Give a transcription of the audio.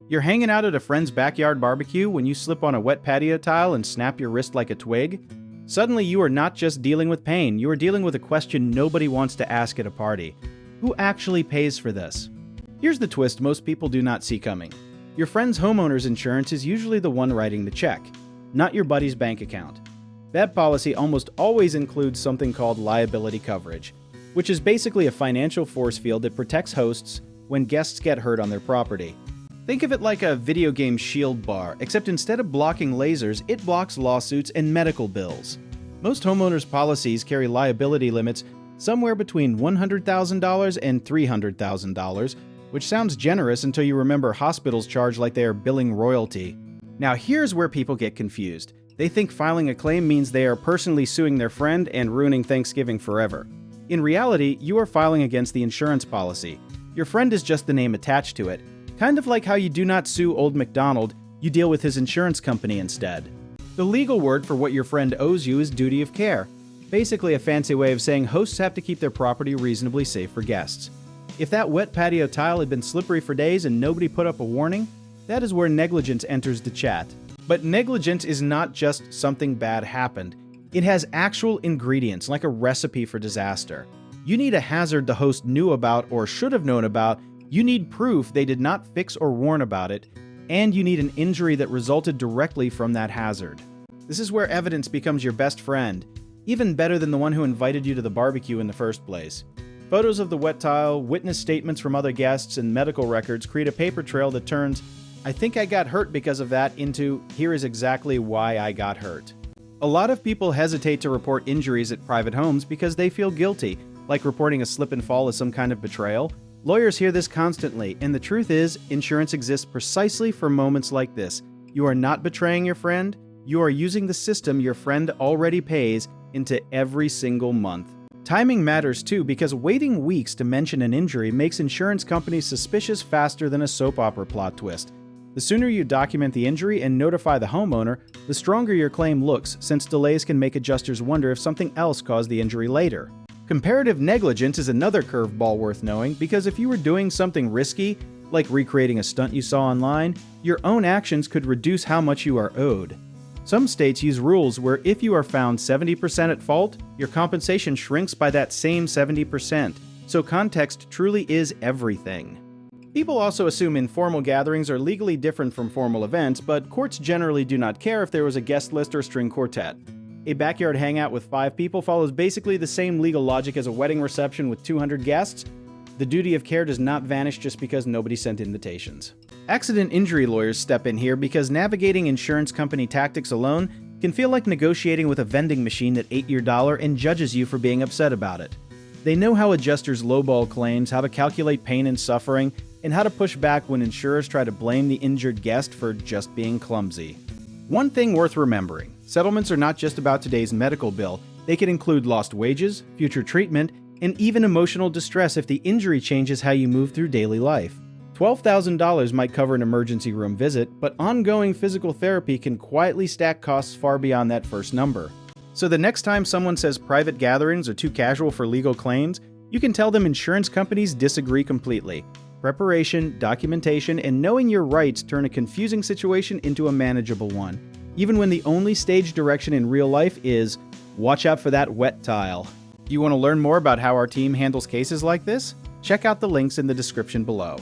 You're hanging out at a friend's backyard barbecue when you slip on a wet patio tile and snap your wrist like a twig. Suddenly, you are not just dealing with pain, you are dealing with a question nobody wants to ask at a party. Who actually pays for this? Here's the twist most people do not see coming. Your friend's homeowner's insurance is usually the one writing the check, not your buddy's bank account. That policy almost always includes something called liability coverage, which is basically a financial force field that protects hosts when guests get hurt on their property. Think of it like a video game shield bar, except instead of blocking lasers, it blocks lawsuits and medical bills. Most homeowners' policies carry liability limits somewhere between $100,000 and $300,000, which sounds generous until you remember hospitals charge like they are billing royalty. Now here's where people get confused. They think filing a claim means they are personally suing their friend and ruining Thanksgiving forever. In reality, you are filing against the insurance policy. Your friend is just the name attached to it. Kind of like how you do not sue Old MacDonald, you deal with his insurance company instead. The legal word for what your friend owes you is duty of care, basically a fancy way of saying hosts have to keep their property reasonably safe for guests. If that wet patio tile had been slippery for days and nobody put up a warning, that is where negligence enters the chat. But negligence is not just something bad happened. It has actual ingredients, like a recipe for disaster. You need a hazard the host knew about or should have known about. You need proof they did not fix or warn about it, and you need an injury that resulted directly from that hazard. This is where evidence becomes your best friend, even better than the one who invited you to the barbecue in the first place. Photos of the wet tile, witness statements from other guests, and medical records create a paper trail that turns, "I think I got hurt because of that," into, "Here is exactly why I got hurt." A lot of people hesitate to report injuries at private homes because they feel guilty, like reporting a slip and fall as some kind of betrayal. Lawyers hear this constantly, and the truth is, insurance exists precisely for moments like this. You are not betraying your friend, you are using the system your friend already pays into every single month. Timing matters too, because waiting weeks to mention an injury makes insurance companies suspicious faster than a soap opera plot twist. The sooner you document the injury and notify the homeowner, the stronger your claim looks, since delays can make adjusters wonder if something else caused the injury later. Comparative negligence is another curveball worth knowing, because if you were doing something risky, like recreating a stunt you saw online, your own actions could reduce how much you are owed. Some states use rules where if you are found 70% at fault, your compensation shrinks by that same 70%, so context truly is everything. People also assume informal gatherings are legally different from formal events, but courts generally do not care if there was a guest list or string quartet. A backyard hangout with 5 people follows basically the same legal logic as a wedding reception with 200 guests. The duty of care does not vanish just because nobody sent invitations. Accident injury lawyers step in here because navigating insurance company tactics alone can feel like negotiating with a vending machine that ate your dollar and judges you for being upset about it. They know how adjusters lowball claims, how to calculate pain and suffering, and how to push back when insurers try to blame the injured guest for just being clumsy. One thing worth remembering: settlements are not just about today's medical bill. They can include lost wages, future treatment, and even emotional distress if the injury changes how you move through daily life. $12,000 might cover an emergency room visit, but ongoing physical therapy can quietly stack costs far beyond that first number. So the next time someone says private gatherings are too casual for legal claims, you can tell them insurance companies disagree completely. Preparation, documentation, and knowing your rights turn a confusing situation into a manageable one, even when the only stage direction in real life is, watch out for that wet tile. Do you want to learn more about how our team handles cases like this? Check out the links in the description below.